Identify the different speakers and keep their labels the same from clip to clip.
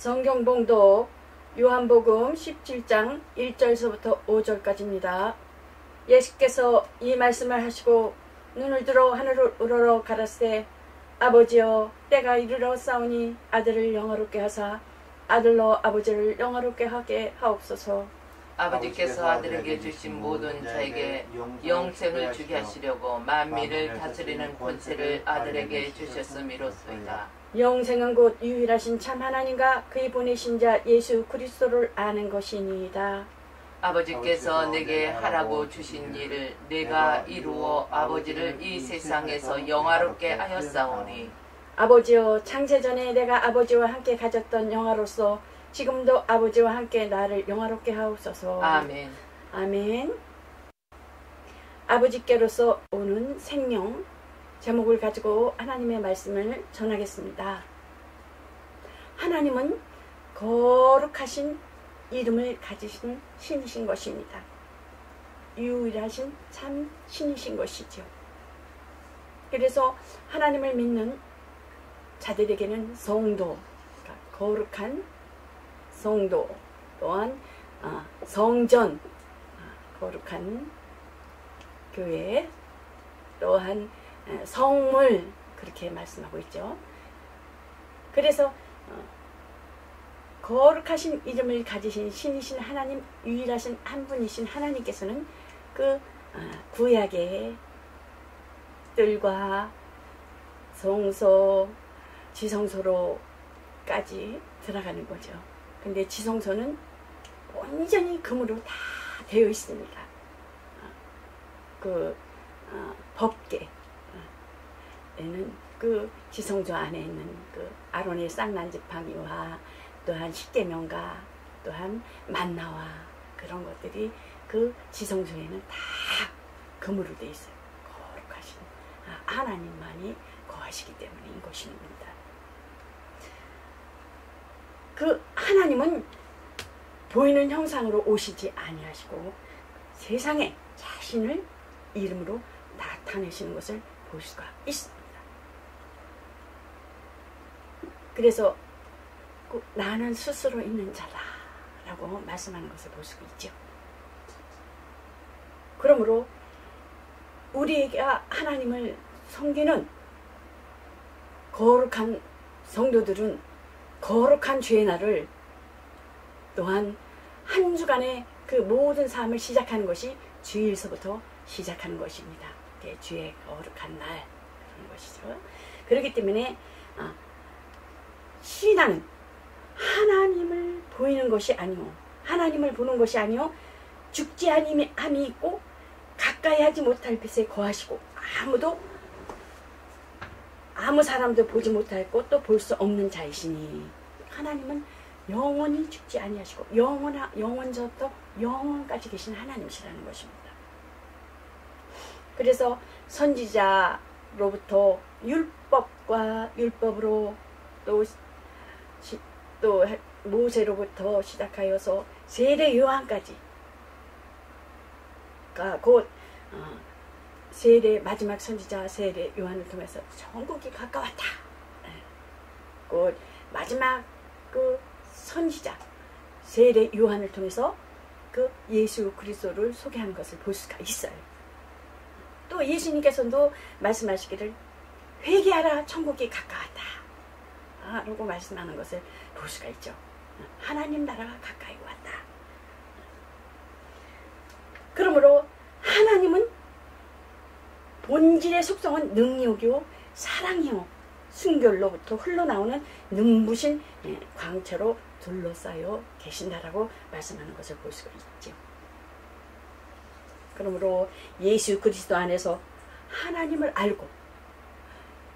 Speaker 1: 성경 봉독 요한복음 17장 1절서부터 5절까지입니다. 예수께서 이 말씀을 하시고 눈을 들어 하늘을 우러러 가라사대 아버지여 때가 이르러 싸우니 아들을 영화롭게 하사 아들로 아버지를 영화롭게 하게 하옵소서.
Speaker 2: 아버지께서 아들에게 주신 모든 자에게 영생을 주게 하시려고 만민을 다스리는 권세를 아들에게 주셨음이로소이다.
Speaker 1: 영생은 곧 유일하신 참 하나님과 그의 보내신 자 예수 그리스도를 아는 것이니이다.
Speaker 2: 아버지께서 내게 하라고 주신 일을 내가 이루어 아버지를 이 세상에서 영화롭게 하였사오니
Speaker 1: 아버지여 창세전에 내가 아버지와 함께 가졌던 영화로서 지금도 아버지와 함께 나를 영화롭게 하옵소서.
Speaker 2: 아멘.
Speaker 1: 아멘. 아버지께로서 오는 생명 제목을 가지고 하나님의 말씀을 전하겠습니다. 하나님은 거룩하신 이름을 가지신 신이신 것입니다. 유일하신 참 신이신 것이죠. 그래서 하나님을 믿는 자들에게는 성도, 그러니까 거룩한 성도, 또한 성전, 거룩한 교회, 또한 성물, 그렇게 말씀하고 있죠. 그래서 거룩하신 이름을 가지신 신이신 하나님, 유일하신 한 분이신 하나님께서는 그 구약의 뜰과 성소, 지성소로까지 들어가는 거죠. 근데 지성소는 온전히 금으로 다 되어 있습니다. 법궤 에는 그 지성소 안에 있는 그 아론의 쌍난 지팡이와 또한 십계명과 또한 만나와 그런 것들이 그 지성소에는 다 금으로 되어 있어요. 거룩하신 하나님만이 거하시기 때문인 것입니다. 그 하나님은 보이는 형상으로 오시지 아니하시고 세상에 자신을 이름으로 나타내시는 것을 볼 수가 있습니다. 그래서 나는 스스로 있는 자다 라고 말씀하는 것을 볼 수가 있죠. 그러므로 우리가 하나님을 섬기는 거룩한 성도들은 거룩한 주의 날을 또한 한 주간의 그 모든 삶을 시작하는 것이 주일서부터 시작하는 것입니다. 주의 거룩한 날 그런 것이죠. 그렇기 때문에 신앙은 하나님을 보이는 것이 아니오, 하나님을 보는 것이 아니오, 죽지 아니함이 있고 가까이 하지 못할 빛에 거하시고 아무 사람도 보지 못하고 또 볼 수 없는 자이시니 하나님은 영원히 죽지 아니하시고 영원서부터 영원까지 계신 하나님이시라는 것입니다. 그래서 선지자로부터 율법과 율법으로 또 모세로부터 시작하여서 세례 요한까지 곧 마지막 선지자 세례 요한을 통해서 천국이 가까웠다. 곧 마지막 그 선지자 세례 요한을 통해서 그 예수 그리스도를 소개하는 것을 볼 수가 있어요. 또 예수님께서도 말씀하시기를 회개하라 천국이 가까웠다 라고 말씀하는 것을 볼 수가 있죠. 하나님 나라가 가까이 왔다. 그러므로 하나님은 본질의 속성은 능력이요 사랑이요 순결로부터 흘러나오는 눈부신 광채로 둘러싸여 계신다라고 말씀하는 것을 볼 수가 있죠. 그러므로 예수 그리스도 안에서 하나님을 알고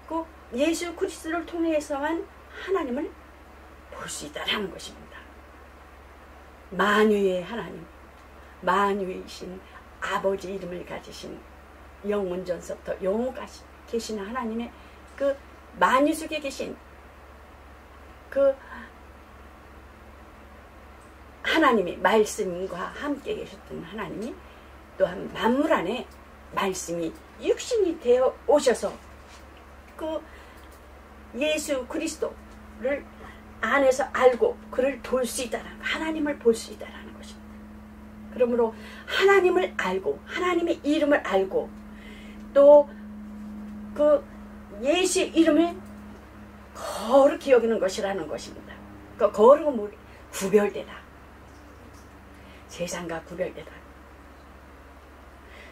Speaker 1: 그 예수 그리스도를 통해서만 하나님을 볼 수 있다라는 것입니다. 만유의 하나님, 만유이신 아버지 이름을 가지신 영원전서부터 영원까지 계시는 하나님의 그 만유 속에 계신 그 하나님이 말씀과 함께 계셨던 하나님이 또한 만물 안에 말씀이 육신이 되어 오셔서 그 예수 그리스도를 안에서 알고 그를 볼 수 있다는, 하나님을 볼 수 있다는 것입니다. 그러므로 하나님을 알고 하나님의 이름을 알고 또 그 예수의 이름을 거룩히 여기는 것이라는 것입니다. 그 거룩은 뭐 구별되다. 세상과 구별되다.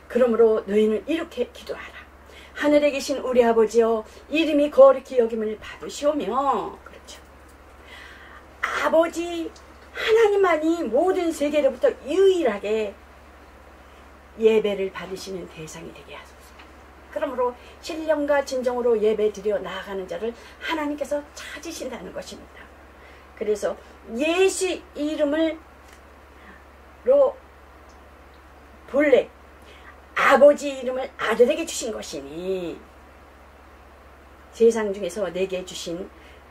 Speaker 1: 그러므로 너희는 이렇게 기도하라. 하늘에 계신 우리 아버지여, 이름이 거룩히 여김을 받으시오며. 그렇죠. 아버지 하나님만이 모든 세계로부터 유일하게 예배를 받으시는 대상이 되게 하소서. 그러므로 신령과 진정으로 예배 드려 나아가는 자를 하나님께서 찾으신다는 것입니다. 그래서 예수 이름으로 본래 아버지 이름을 아들에게 주신 것이니 세상 중에서 내게 주신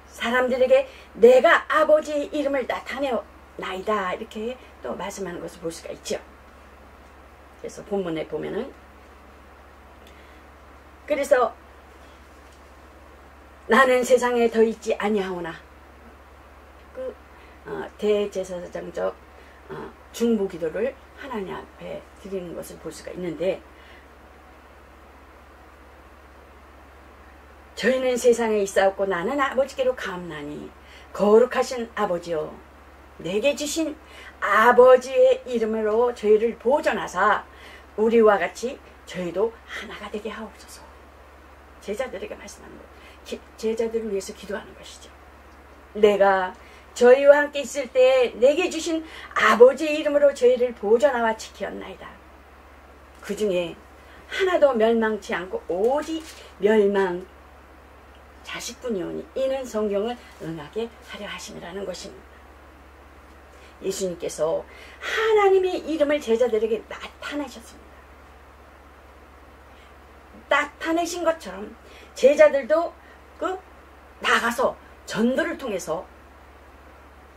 Speaker 1: 사람들에게 내가 아버지의 이름을 나타내나이다, 이렇게 또 말씀하는 것을 볼 수가 있죠. 그래서 본문에 보면은, 그래서 나는 세상에 더 있지 아니하오나, 그 대제사장적 중보 기도를 하나님 앞에 드리는 것을 볼 수가 있는데, 저희는 세상에 있사옵고 나는 아버지께로 가옵나니 거룩하신 아버지여, 내게 주신 아버지의 이름으로 저희를 보존하사 우리와 같이 저희도 하나가 되게 하옵소서. 제자들에게 말씀하는 거예요. 제자들을 위해서 기도하는 것이죠. 내가 저희와 함께 있을 때 내게 주신 아버지의 이름으로 저희를 보존하와 지켰나이다. 그 중에 하나도 멸망치 않고 오직 멸망 자식뿐이오니 이는 성경을 응하게 하려 하심이라는 것입니다. 예수님께서 하나님의 이름을 제자들에게 나타내셨습니다. 나타내신 것처럼 제자들도 나가서 전도를 통해서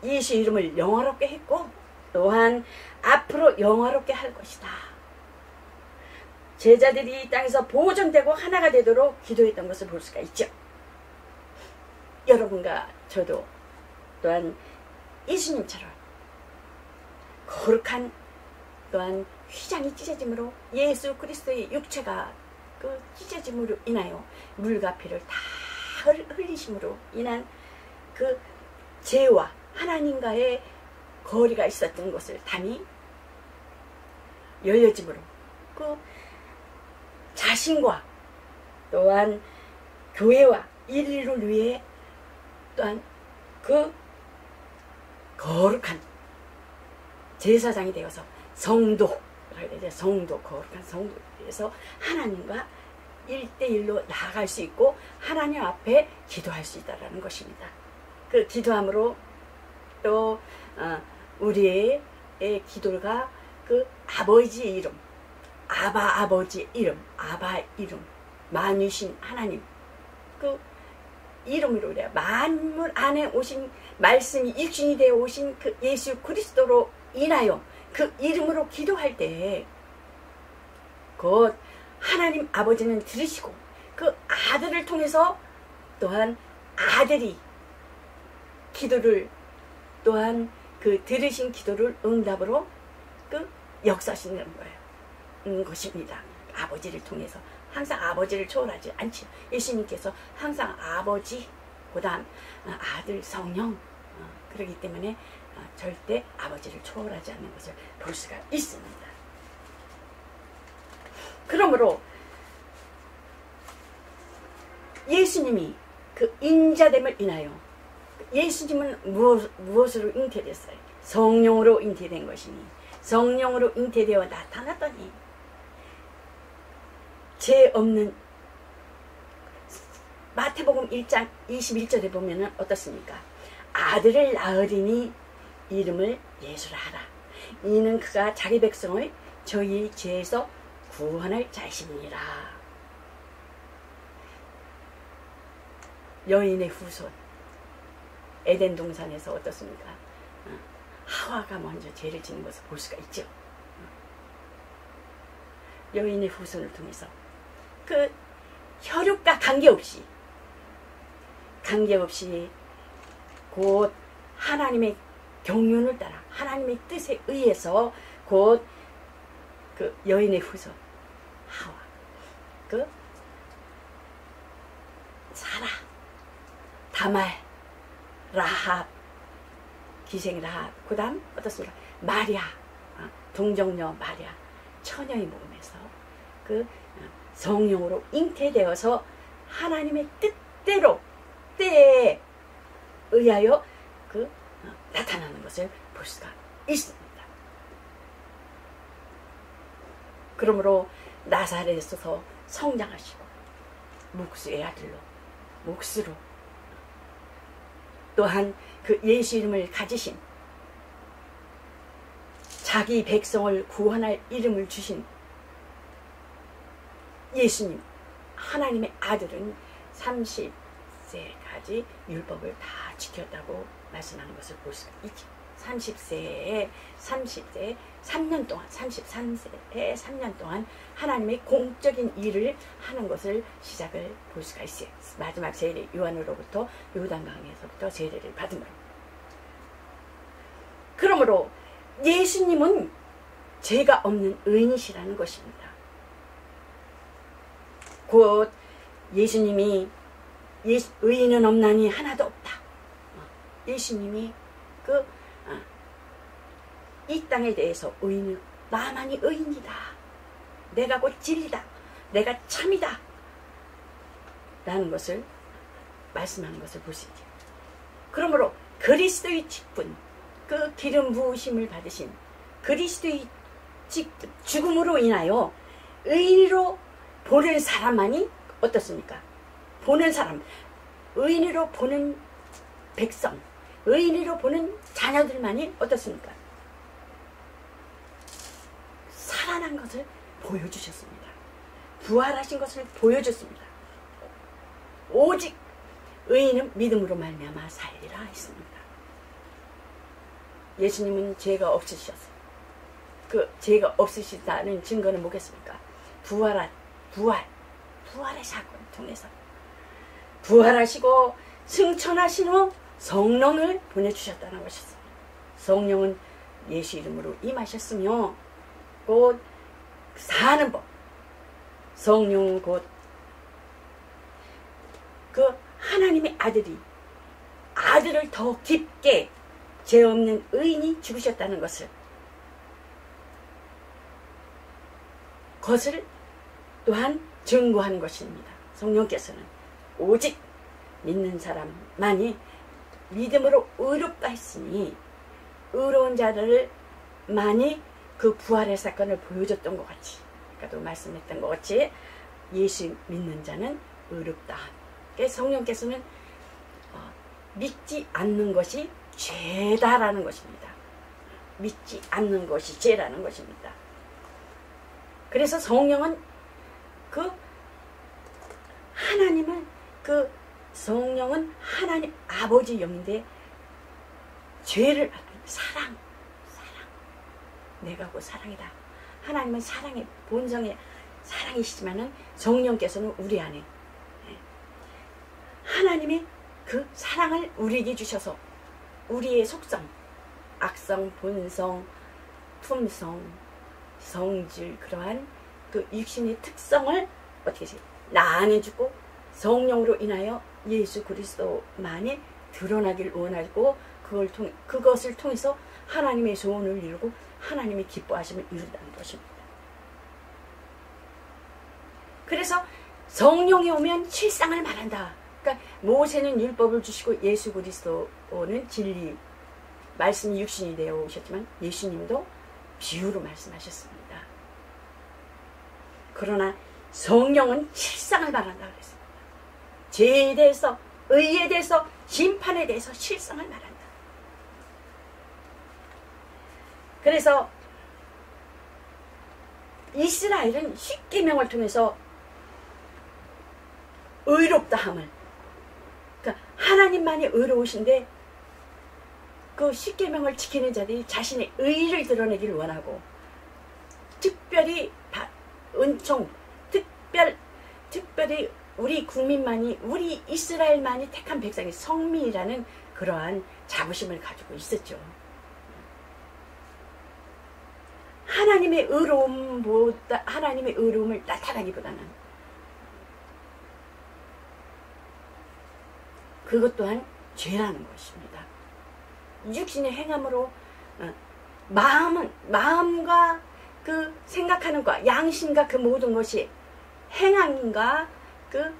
Speaker 1: 예수 이름을 영화롭게 했고 또한 앞으로 영화롭게 할 것이다. 제자들이 이 땅에서 보존되고 하나가 되도록 기도했던 것을 볼 수가 있죠. 여러분과 저도 또한 예수님처럼 거룩한 또한 휘장이 찢어짐으로 예수 그리스도의 육체가 그 찢어짐으로 인하여 물과 피를 다 흘리심으로 인한 그 죄와 하나님과의 거리가 있었던 것을 담이 열려짐으로 그 자신과 또한 교회와 인류를 위해 또한 그 거룩한 제사장이 되어서 성도, 거룩한 성도에서 하나님과 1대1로 나아갈 수 있고 하나님 앞에 기도할 수 있다는 것입니다. 그 기도함으로 또 우리의 기도가 그 아버지의 이름, 아버지의 이름, 아바의 이름, 만유신 하나님 그 이름으로 그래요. 만물 안에 오신 말씀이 육신이 되어 오신 그 예수 그리스도로 인하여 그 이름으로 기도할 때 곧 하나님 아버지는 들으시고 그 아들을 통해서 또한 아들이 기도를 또한 그 들으신 기도를 응답으로 그 역사하시는 거예요. 것입니다. 아버지를 통해서 항상 아버지를 초월하지 않지. 예수님께서 항상 아버지, 그 다음 아들, 성령, 그렇기 때문에 절대 아버지를 초월하지 않는 것을 볼 수가 있습니다. 그러므로 예수님이 그 인자됨을 인하여 예수님은 무엇으로 잉태됐어요? 성령으로 잉태된 것이니 성령으로 잉태되어 나타났더니 죄 없는 마태복음 1장 21절에 보면은 어떻습니까? 아들을 낳으리니 이름을 예수라 하라. 이는 그가 자기 백성을 저희 죄에서 구원할 자신이니라. 여인의 후손 에덴 동산에서 어떻습니까? 하와가 먼저 죄를 짓는 것을 볼 수가 있죠. 여인의 후손을 통해서 그 혈육과 관계없이 곧 하나님의 경륜을 따라 하나님의 뜻에 의해서 곧 그 여인의 후손 하와, 그 사라, 다말, 라합, 기생 라합, 그 다음 어떻습니까? 마리아, 동정녀 마리아, 처녀의 몸에서 그 성령으로 잉태되어서 하나님의 뜻대로 때에 의하여 그 나타나는 것을 볼 수가 있습니다. 그러므로 나사렛에서 성장하시고 목수의 아들로, 목수로, 또한 그 예수 이름을 가지신, 자기 백성을 구원할 이름을 주신 예수님, 하나님의 아들은 30세까지 율법을 다 지켰다고 말씀하는 것을 볼 수가 있죠. 30세에 3년 동안, 33세에 3년 동안 하나님의 공적인 일을 하는 것을 시작을 볼 수가 있어요. 마지막 세례 요한으로부터 요단강에서부터 세례를 받음으로. 그러므로 예수님은 죄가 없는 의인이시라는 것입니다. 곧 예수님이 의인은 없나니 하나도 없다. 예수님이 이 땅에 대해서 의인은 나만이 의인이다. 내가 곧 진리다. 내가 참이다. 라는 것을 말씀하는 것을 볼 수 있죠. 그러므로 그리스도의 직분, 그 기름 부으심을 받으신 그리스도의 직분, 죽음으로 인하여 의인으로 보는 사람만이 어떻습니까? 보는 사람, 의인으로 보는 백성, 의인으로 보는 자녀들만이 어떻습니까? 살아난 것을 보여주셨습니다. 부활하신 것을 보여줬습니다. 오직 의인은 믿음으로 말미암아 살리라 했습니다. 예수님은 죄가 없으셨어요. 그 죄가 없으시다는 증거는 뭐겠습니까? 부활의 사건을 통해서 부활하시고 승천하신 후 성령을 보내주셨다는 것이었습니다. 성령은 예수 이름으로 임하셨으며 곧 사는 법, 성령은 곧 그 하나님의 아들을 더 깊게 죄 없는 의인이 죽으셨다는 것을 또한 증거하는 것입니다. 성령께서는 오직 믿는 사람만이 믿음으로 의롭다 했으니 의로운 자들을 많이 그 부활의 사건을 보여줬던 것 같이, 아까도 말씀했던 것 같이 예수 믿는 자는 의롭다. 성령께서는 믿지 않는 것이 죄다라는 것입니다. 믿지 않는 것이 죄라는 것입니다. 그래서 성령은 성령은 하나님 아버지 영인데 죄를 사랑 내가 곧 사랑이다. 하나님은 사랑의 본성의 사랑이시지만은 성령께서는 우리 안에 하나님의 그 사랑을 우리에게 주셔서 우리의 속성, 악성, 본성, 품성, 성질, 그러한 그 육신의 특성을 어떻게 해서 나눠주고 성령으로 인하여 예수 그리스도만이 드러나길 원하고 그것을 통해서 하나님의 소원을 이루고 하나님의 기뻐하심을 이룬다는 것입니다. 그래서 성령이 오면 실상을 말한다. 그러니까 모세는 율법을 주시고 예수 그리스도는 진리, 말씀이 육신이 되어 오셨지만 예수님도 비유로 말씀하셨습니다. 그러나 성령은 실상을 말한다 그랬습니다. 죄에 대해서, 의에 대해서, 심판에 대해서 실상을 말한다. 그래서 이스라엘은 십계명을 통해서 의롭다함을, 그러니까 하나님만이 의로우신데 그 십계명을 지키는 자들이 자신의 의를 드러내기를 원하고 특별히 은총, 특별히 우리 국민만이, 우리 이스라엘만이 택한 백성이 성민이라는 그러한 자부심을 가지고 있었죠. 하나님의 의로움을 나타나기보다는 그것 또한 죄라는 것입니다. 육신의 행함으로 마음과 그 생각하는 것, 양심과 그 모든 것이 행함과 그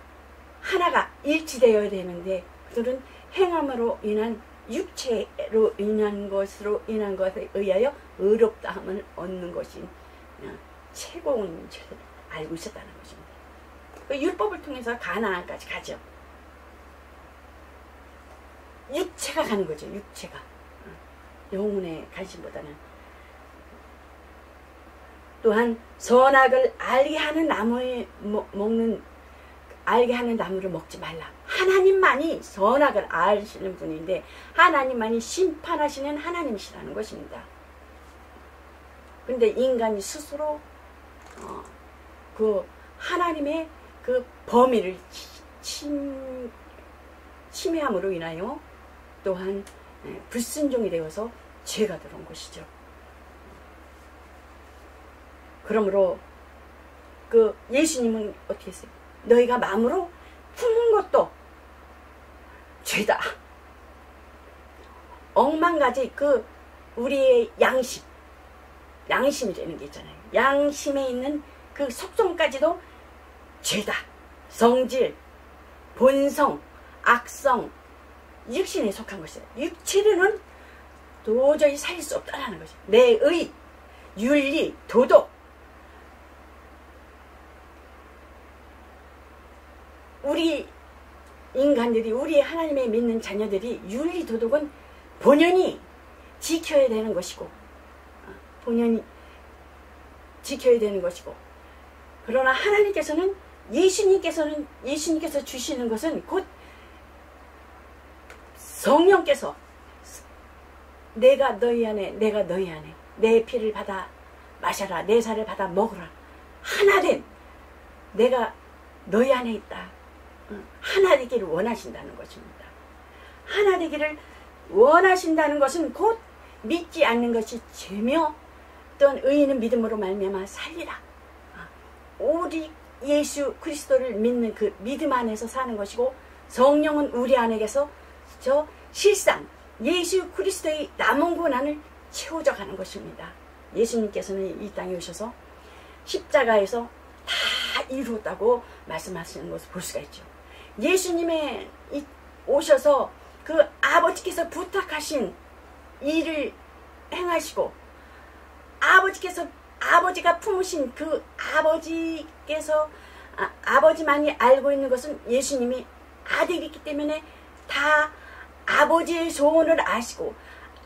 Speaker 1: 하나가 일치되어야 되는데, 그들은 행함으로 인한 육체로 인한 것에 의하여 의롭다함을 얻는 것이 최고인 줄 알고 있었다는 것입니다. 그 율법을 통해서 가나안까지 가죠. 육체가 가는 거죠. 육체가 영혼의 관심보다는. 또한 선악을 알게 하는 알게 하는 나무를 먹지 말라. 하나님만이 선악을 아시는 분인데 하나님만이 심판하시는 하나님이시라는 것입니다. 근데 인간이 스스로 그 하나님의 그 범위를 침해함으로 인하여 또한 불순종이 되어서 죄가 들어온 것이죠. 그러므로 그 예수님은 어떻게 했어요? 너희가 마음으로 품은 것도 죄다. 억만가지 그 우리의 양심이라는 게 있잖아요. 양심에 있는 그 속성까지도 죄다. 성질, 본성, 악성, 육신에 속한 것이에요. 육체로는 도저히 살릴 수 없다는 것이에요. 내 의, 윤리, 도덕. 우리 인간들이, 우리 하나님의 믿는 자녀들이 윤리, 도덕은 본연이 지켜야 되는 것이고, 본연이 지켜야 되는 것이고, 그러나 하나님께서는 예수님께서 주시는 것은 곧 성령께서 내가 너희 안에, 내가 너희 안에, 내 피를 받아 마셔라, 내 살을 받아 먹으라, 하나된 내가 너희 안에 있다. 하나 되기를 원하신다는 것입니다. 하나 되기를 원하신다는 것은 곧 믿지 않는 것이 죄며 또한 의인은 믿음으로 말미암아 살리라. 오직 예수 그리스도를 믿는 그 믿음 안에서 사는 것이고, 성령은 우리 안에서 저 실상 예수 그리스도의 남은 고난을 채워져 가는 것입니다. 예수님께서는 이 땅에 오셔서 십자가에서 다 이루었다고 말씀하시는 것을 볼 수가 있죠. 예수님의 오셔서 그 아버지께서 부탁하신 일을 행하시고, 아버지가 품으신 그 아버지만이 알고 있는 것은 예수님이 아들이기 때문에 다 아버지의 소원을 아시고,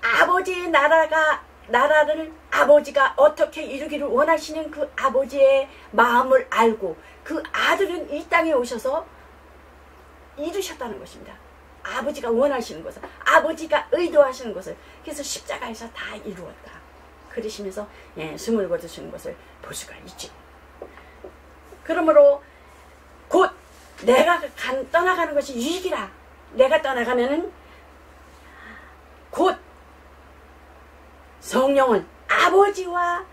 Speaker 1: 아버지의 나라를 아버지가 어떻게 이루기를 원하시는 그 아버지의 마음을 알고, 그 아들은 이 땅에 오셔서 이루셨다는 것입니다. 아버지가 원하시는 것을, 아버지가 의도하시는 것을. 그래서 십자가에서 다 이루었다. 그러시면서 숨을 거두시는 것을 볼 수가 있죠. 그러므로 곧 내가 떠나가는 것이 유익이라. 내가 떠나가면은 곧 성령은 아버지와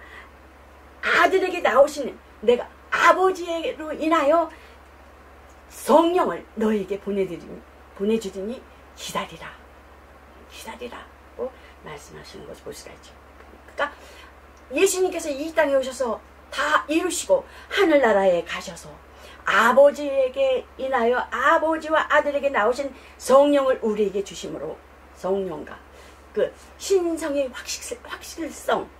Speaker 1: 아들에게 나오시는, 내가 아버지로 인하여 성령을 너에게 보내주더니 기다리라고 말씀하시는 것을 볼 수가 있죠. 그러니까 예수님께서 이 땅에 오셔서 다 이루시고 하늘나라에 가셔서 아버지에게 인하여 아버지와 아들에게 나오신 성령을 우리에게 주심으로, 성령과 그 신성의 확실성,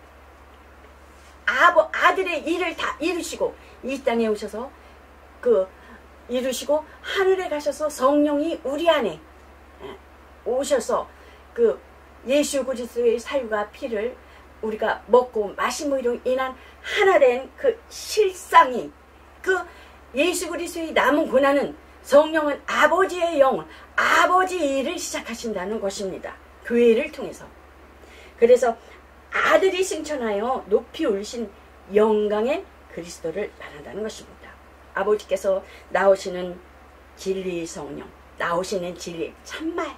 Speaker 1: 아들의 일을 다 이루시고 이 땅에 오셔서 그 이루시고 하늘에 가셔서 성령이 우리 안에 오셔서 그 예수 그리스도의 사유가 피를 우리가 먹고 마심으로 인한 하나된 그 실상이, 그 예수 그리스도의 남은 고난은 성령은 아버지의 영혼, 아버지의 일을 시작하신다는 것입니다. 교회를 통해서. 그래서 아들이 승천하여 높이 올리신 영광의 그리스도를 말한다는 것입니다. 아버지께서 나오시는 진리의 성령, 나오시는 진리, 참말,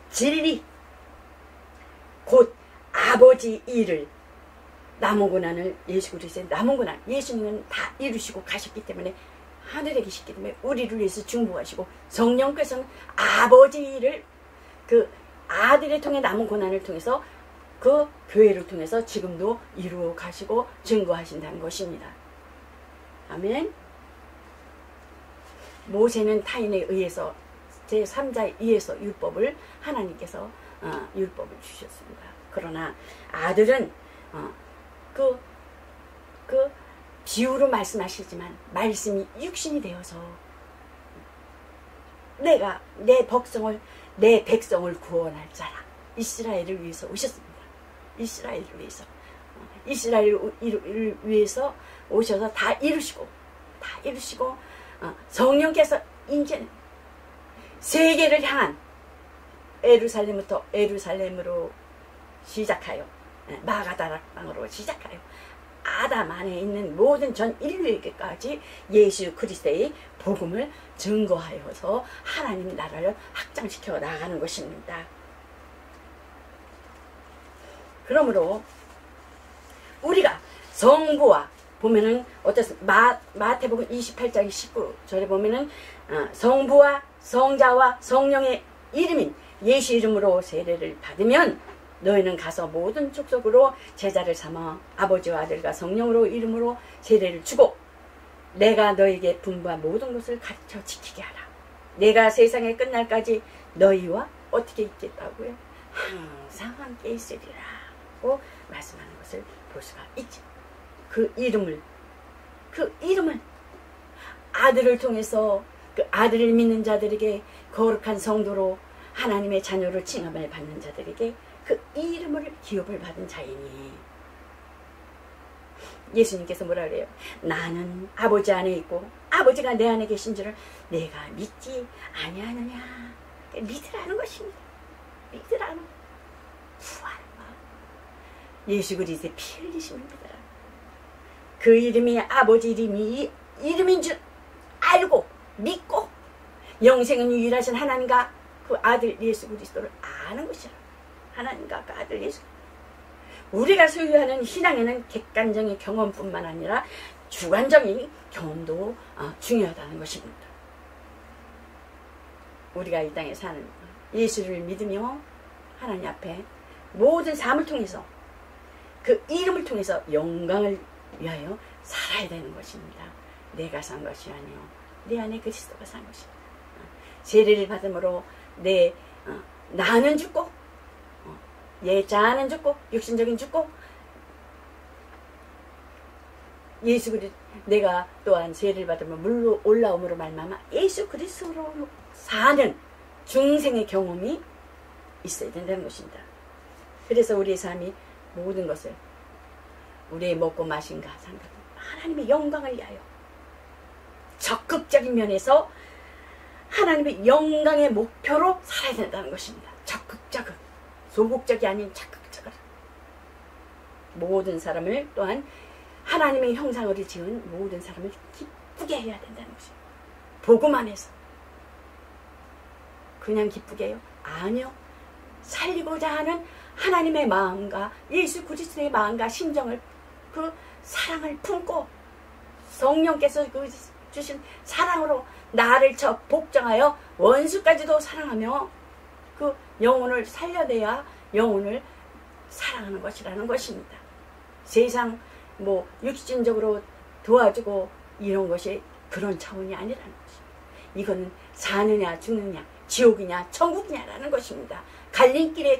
Speaker 1: 진리 곧 아버지 일을 남은 고난을 예수 그리스도의 남은 고난 예수님은 다 이루시고 가셨기 때문에 하늘에 계시기 때문에 우리를 위해서 중보하시고 성령께서는 아버지 일을 그 아들을 통해 남은 고난을 통해서 그 교회를 통해서 지금도 이루어 가시고 증거하신다는 것입니다. 아멘. 모세는 타인에 의해서 제3자에 의해서 율법을 하나님께서 율법을 주셨습니다. 그러나 아들은 그 비유로 말씀하시지만 말씀이 육신이 되어서 내가 내 백성을 구원할 자라 이스라엘을 위해서 오셨습니다. 이스라엘을 위해서 오셔서 다 이루시고 성령께서 이제는 세계를 향한 에루살렘으로 시작하여 마가다락 방으로 시작하여 아담 안에 있는 모든 전 인류에게까지 예수 그리스도의 복음을 증거하여서 하나님 나라를 확장시켜 나가는 것입니다. 그러므로 우리가 성부와 보면은 어떻습니까? 마태복음 28장 19절에 보면은 성부와 성자와 성령의 이름인 예수 이름으로 세례를 받으면 너희는 가서 모든 족속으로 제자를 삼아 아버지와 아들과 성령으로 이름으로 세례를 주고 내가 너희에게 분부한 모든 것을 가르쳐 지키게 하라. 내가 세상의 끝날까지 너희와 어떻게 있겠다고요? 항상 함께 있으리라고 말씀하는 것을 볼 수가 있죠. 그 이름을 아들을 통해서 그 아들을 믿는 자들에게 거룩한 성도로 하나님의 자녀로 칭함을 받는 자들에게 그 이름을 기업을 받은 자이니 예수님께서 뭐라 그래요? 나는 아버지 안에 있고 아버지가 내 안에 계신 줄을 내가 믿지 아니하느냐. 믿으라는 것입니다. 믿으라는 부활 예수 그리스도의 피 흘리심을 믿으라. 그 이름이 아버지 이름인 줄 알고 믿고 영생은 유일하신 하나님과 그 아들 예수 그리스도를 아는 것이라. 하나님과 그 아들 예수. 우리가 소유하는 신앙에는 객관적인 경험뿐만 아니라 주관적인 경험도 중요하다는 것입니다. 우리가 이 땅에 사는 예수를 믿으며 하나님 앞에 모든 삶을 통해서 그 이름을 통해서 영광을 위하여 살아야 되는 것입니다. 내가 산 것이 아니요 내 안에 그리스도가 산 것입니다. 세례를 받음으로 나는 죽고 자아는 죽고 육신적인 죽고 예수 그리스도 내가 또한 세례를 받으면 물로 올라옴으로 말미암아 예수 그리스도로 사는 중생의 경험이 있어야 된다는 것입니다. 그래서 우리의 삶이 모든 것을 우리의 먹고 마신가 상관 하나님의 영광을 위하여 적극적인 면에서 하나님의 영광의 목표로 살아야 된다는 것입니다. 적극적인 소극적이 아닌 적극적으로 모든 사람을 또한 하나님의 형상으로 지은 모든 사람을 기쁘게 해야 된다는 것입니다. 복음 안에서 그냥 기쁘게 해요? 아니요. 살리고자 하는 하나님의 마음과 예수 그리스도의 마음과 심정을 그 사랑을 품고 성령께서 그 주신 사랑으로 나를 복종하여 원수까지도 사랑하며 그 영혼을 살려내야 영혼을 사랑하는 것이라는 것입니다. 세상 육신적으로 도와주고 이런 것이 그런 차원이 아니라는 것입니다. 이거는 사느냐 죽느냐 지옥이냐 천국이냐라는 것입니다.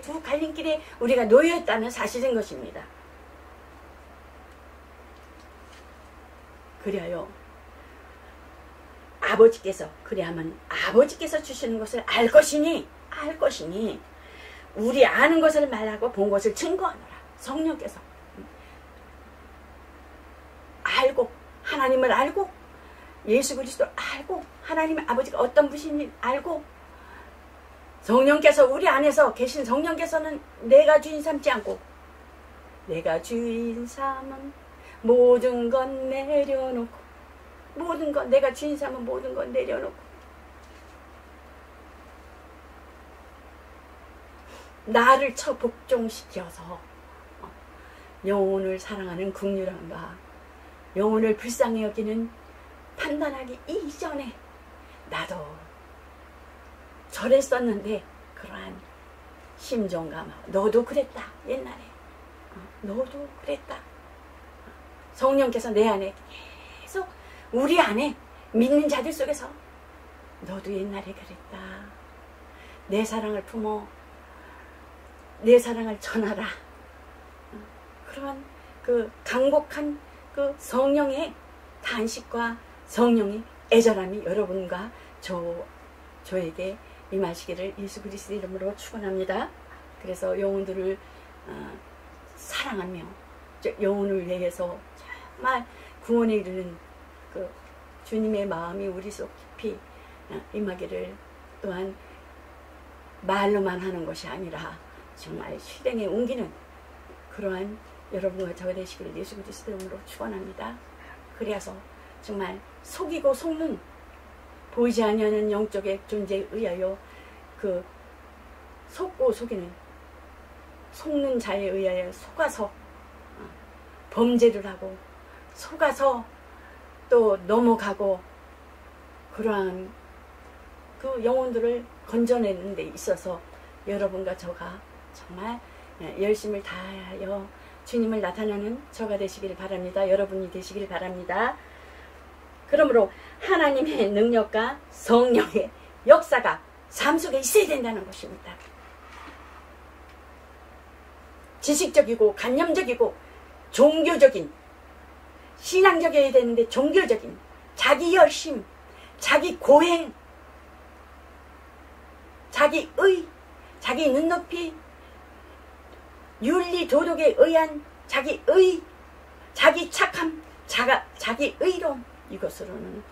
Speaker 1: 두 갈림길에 우리가 놓여있다는 사실인 것입니다. 그래요. 그래야만 아버지께서 주시는 것을 알 것이니 우리 아는 것을 말하고 본 것을 증거하노라. 성령께서 알고 하나님을 알고 예수 그리스도를 알고 하나님의 아버지가 어떤 분인지 알고 성령께서 우리 안에서 계신 성령께서는 내가 주인 삼지 않고 내가 주인 삼은 모든 건 내려놓고 내가 주인 삼은 모든 건 내려놓고 나를 복종시켜서 영혼을 사랑하는 긍휼함과 영혼을 불쌍히 여기는 판단하기 이전에 나도 저랬었는데 그러한 심정감, 너도 그랬다 옛날에, 너도 그랬다. 성령께서 내 안에 계속 우리 안에 믿는 자들 속에서 너도 옛날에 그랬다. 내 사랑을 품어 내 사랑을 전하라. 그런 그 강곡한 그 성령의 탄식과 성령의 애절함이 여러분과 저에게 임하시기를 예수 그리스도 이름으로 축원합니다. 그래서 영혼들을 사랑하며 영혼을 위해서 정말 구원에 이르는 그 주님의 마음이 우리 속 깊이 임하기를, 또한 말로만 하는 것이 아니라 정말 실행에 옮기는 그러한 여러분과 저가 되시기를 예수 그리스도 이름으로 축원합니다. 그래서 정말 속이고 속는 보이지 아니하는 영적의 존재에 의하여 그 속고 속이는 속는 자에 의하여 속아서 범죄를 하고 속아서 또 넘어가고 그러한 그 영혼들을 건져내는 데 있어서 여러분과 저가 정말 열심을 다하여 주님을 나타내는 저가 되시길 바랍니다. 여러분이 되시길 바랍니다. 그러므로 하나님의 능력과 성령의 역사가 삶 속에 있어야 된다는 것입니다. 지식적이고 관념적이고 종교적인, 신앙적이어야 되는데 종교적인 자기 열심, 자기 고행, 자기 의, 자기 눈높이, 윤리 도덕에 의한 자기 의, 자기 착함, 자기 의로움, 이것으로는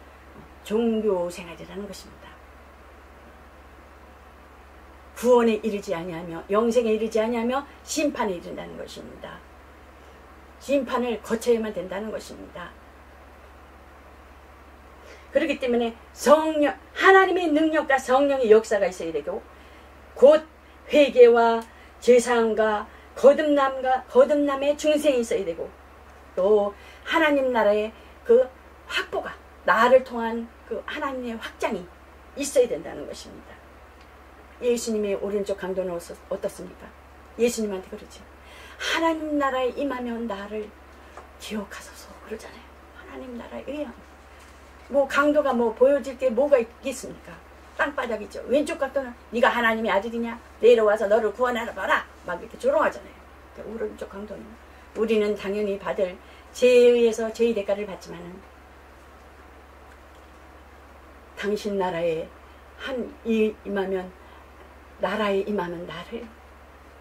Speaker 1: 종교 생활이라는 것입니다. 구원에 이르지 아니하며 영생에 이르지 아니하며 심판에 이른다는 것입니다. 심판을 거쳐야만 된다는 것입니다. 그렇기 때문에 성령, 하나님의 능력과 성령의 역사가 있어야 되고, 곧 회개와 죄사함과 거듭남의 중생이 있어야 되고, 또 하나님 나라의 그 확보가, 나를 통한 그 하나님의 확장이 있어야 된다는 것입니다. 예수님의 오른쪽 강도는 어떻습니까? 예수님한테 그러죠. 하나님 나라에 임하면 나를 기억하소서 그러잖아요. 하나님 나라에 의하면 뭐 강도가 뭐 보여질 게 뭐가 있겠습니까? 땅바닥이죠. 왼쪽 강도는 네가 하나님의 아들이냐? 내려와서 너를 구원하러 봐라. 막 이렇게 조롱하잖아요. 오른쪽 강도는 우리는 당연히 받을 죄에 의해서 죄의 대가를 받지만은 당신 나라에 임하면 나라에 임하면 나를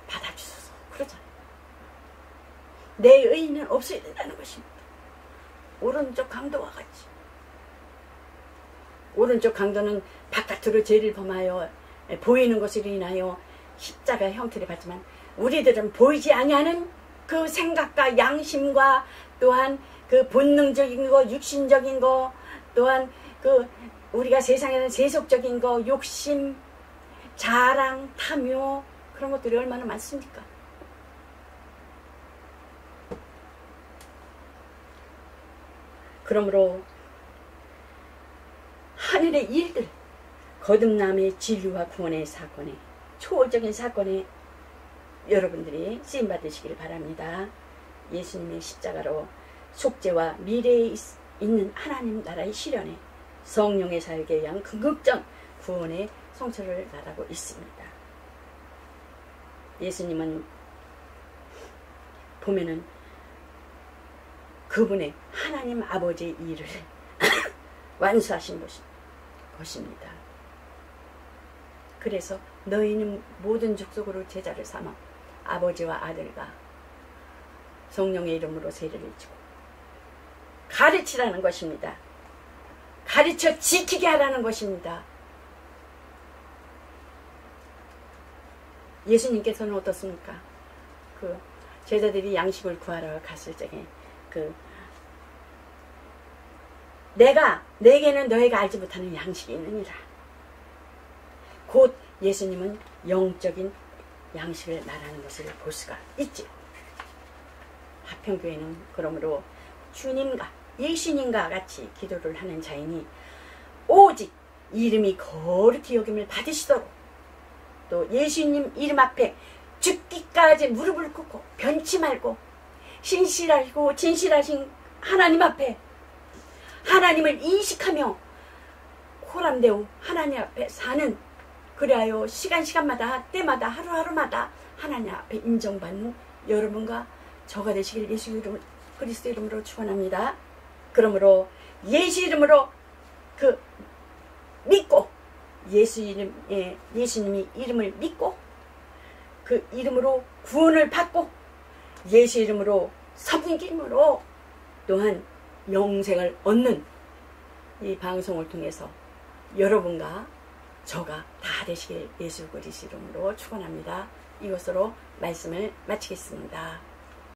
Speaker 1: 받아주소서 그러잖아요. 내 의의는 없어야 된다는 것입니다. 오른쪽 강도와 같이. 오른쪽 강도는 바깥으로 죄를 범하여 보이는 것으로 인하여 십자가 형태를 받지만, 우리들은 보이지 아니하는 그 생각과 양심과 또한 그 본능적인 거, 육신적인 거, 또한 그 우리가 세상에는 세속적인 거, 욕심, 자랑, 탐욕, 그런 것들이 얼마나 많습니까? 그러므로 하늘의 일들, 거듭남의 진리와 구원의 사건에, 초월적인 사건에 여러분들이 쓰임받으시길 바랍니다. 예수님의 십자가로 속죄와 미래에 있는 하나님 나라의 실현에 성령의 사역에 의한 궁극적 구원의 성취를 말하고 있습니다. 예수님은 보면은 그분의 하나님 아버지의 일을 완수하신 것입니다. 그래서 너희는 모든 족속으로 제자를 삼아 아버지와 아들과 성령의 이름으로 세례를 주고 가르치라는 것입니다. 가르쳐 지키게 하라는 것입니다. 예수님께서는 어떻습니까? 그 제자들이 양식을 구하러 갔을 적에 내게는 너희가 알지 못하는 양식이 있느니라. 곧 예수님은 영적인 양식을 말하는 것을 볼 수가 있지. 하평교회는 그러므로 주님과 예수님과 같이 기도를 하는 자이니 오직 이름이 거룩히 여김을 받으시도록 또 예수님 이름 앞에 죽기까지 무릎을 꿇고 변치 말고 신실하시고 진실하신 하나님 앞에 하나님을 인식하며 호람되어 하나님 앞에 사는, 그리하여 시간마다 때마다 하루하루마다 하나님 앞에 인정받는 여러분과 저가 되시길 예수 이름 그리스도 이름으로 축원합니다. 그러므로 예수 이름으로 믿고 예수님이 이름을 믿고 그 이름으로 구원을 받고 예수 이름으로 섬김으로 또한 영생을 얻는 이 방송을 통해서 여러분과 저가 다 되시길 예수 그리스도 이름으로 축원합니다. 이것으로 말씀을 마치겠습니다.